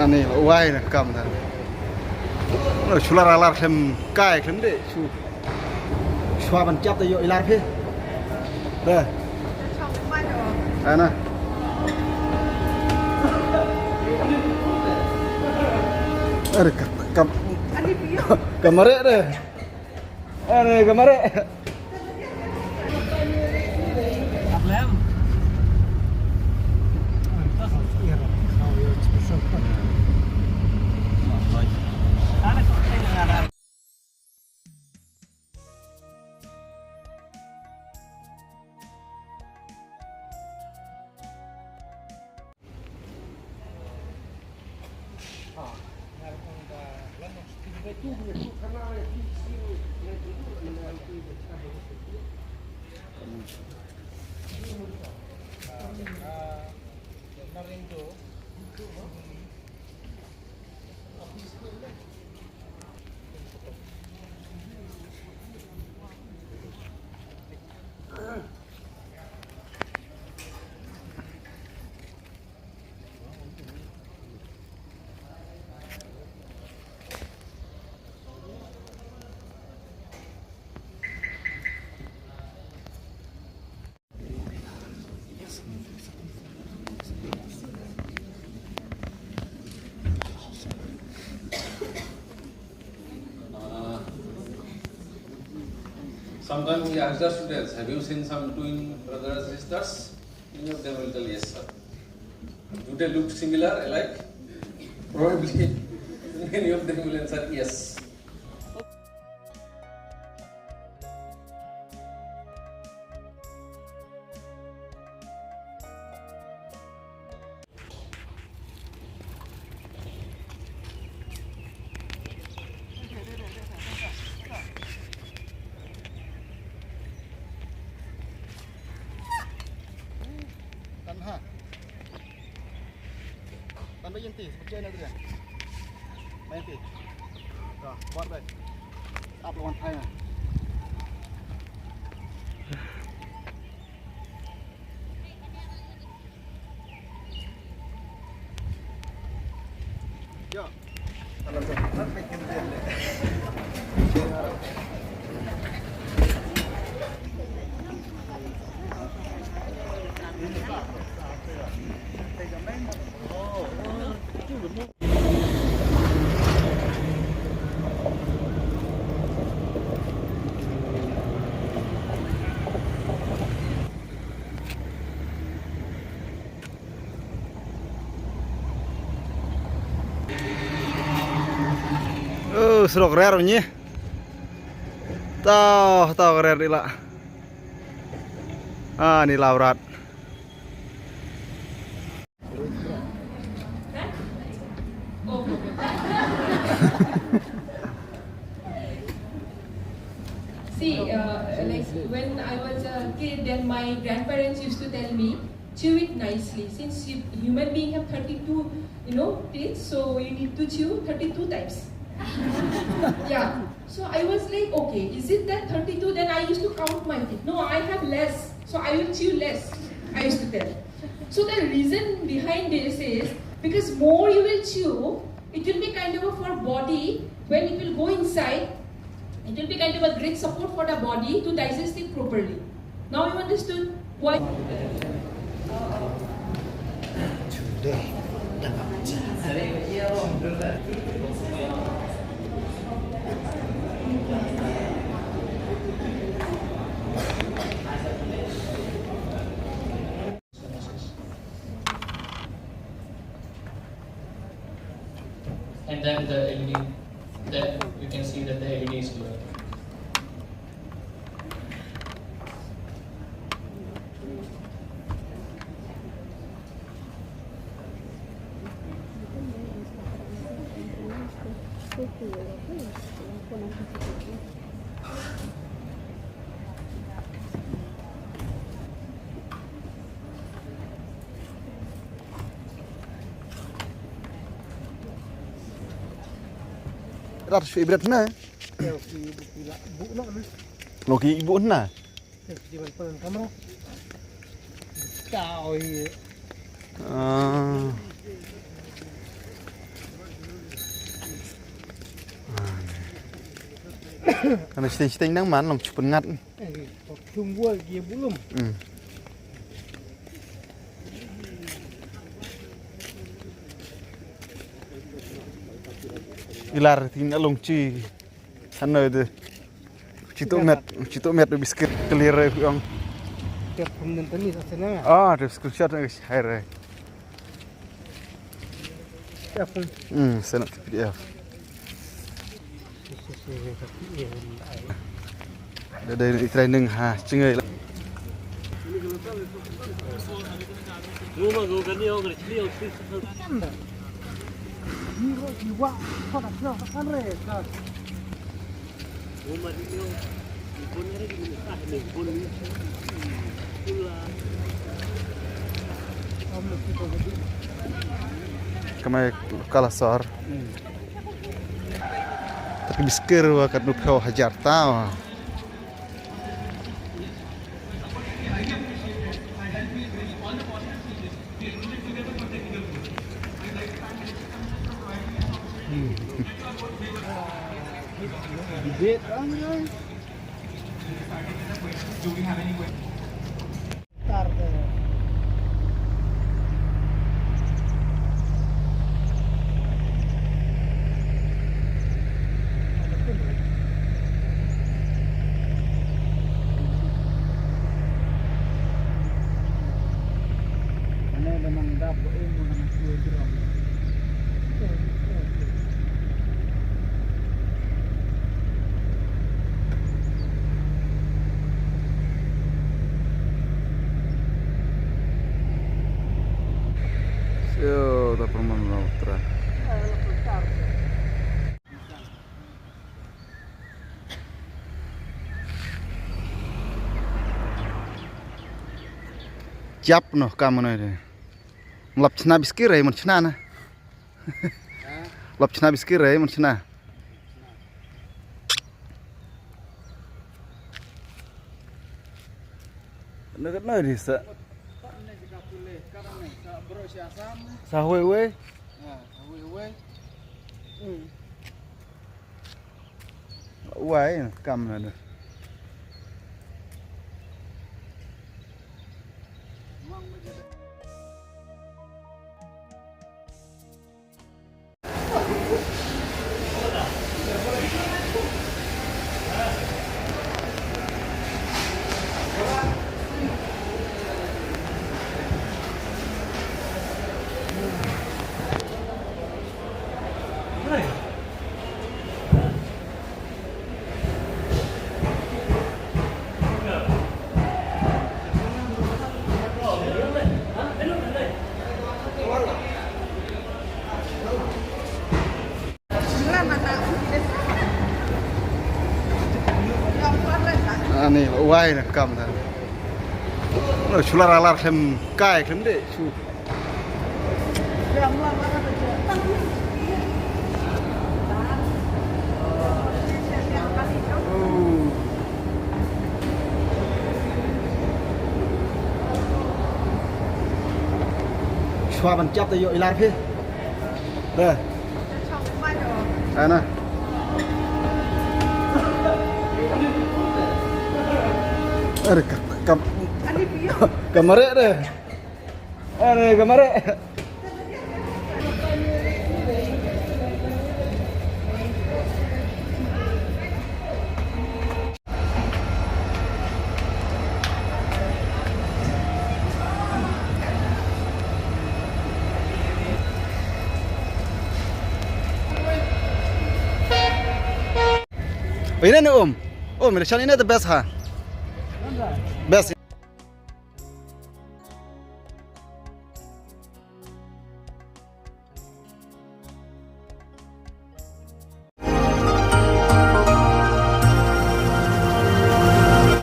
Ani uai nak kam tan. Sular alar klem kai klem de su. Swa ban chap te yo ilar phe. Dah. Ana. Ada kam kamare deh. Ada kamare. Sometimes we ask the students, have you seen some twin brothers and sisters? Many of them will tell yes, sir. Do they look similar, alike? Probably many of them will answer yes. Tan bayin ti, macam mana tu kan? Bayin ti. Dah, buat baik. Up lawan Thai ah. Ya. Kalau tu, nak bikin dia. Serok rare punya. Tahu rare ni lah. Ah, ni laurat. See, like when I was a kid, then my grandparents used to tell me, chew it nicely. Since human being have 32, teeth, so you need to chew 32 times. Yeah. So I was like, okay, is it that 32? Then I used to count my teeth. No, I have less, so I will chew less. I used to tell. So the reason behind this is because more you will chew, it will be kind of for body. When it will go inside, it will be kind of a great support for the body to digest it properly. Now you understood why? And then the LED, that you can see that the LED is glowing. Ratus ibrat na. Loki ibu na. Karena seteng nang man long cepet ngat. Tunggu dia belum. Ilar tinggal long ci. Sana itu. Cito met biskuit clear yang. Tiap pembentan ini sana. Ah, ada screenshot guys. Hai. Tiap pun. Sana PDF. Dari training ha, cengai. Kamay kalah sor. Tapi biskir wakat nupau hajar tau. Bibit Tar memang dapur ilmu dengan kue drum. Yo, tak pernah menolak. Siap noh kamu nih. Melap cina biskir ya, cina na. Melap cina biskir ya, cina. Dekat mana di sa? Sahwe. Wai, kamu nih. Nih, wai nak kam dah. Sular alar kem kai kem deh. Xóa bàn chắp tay vô ilar phê. Đây. Đây nè. Ada kamare deh. Ada kamare. Ini nih Om, Malaysia ini the best ha. Best.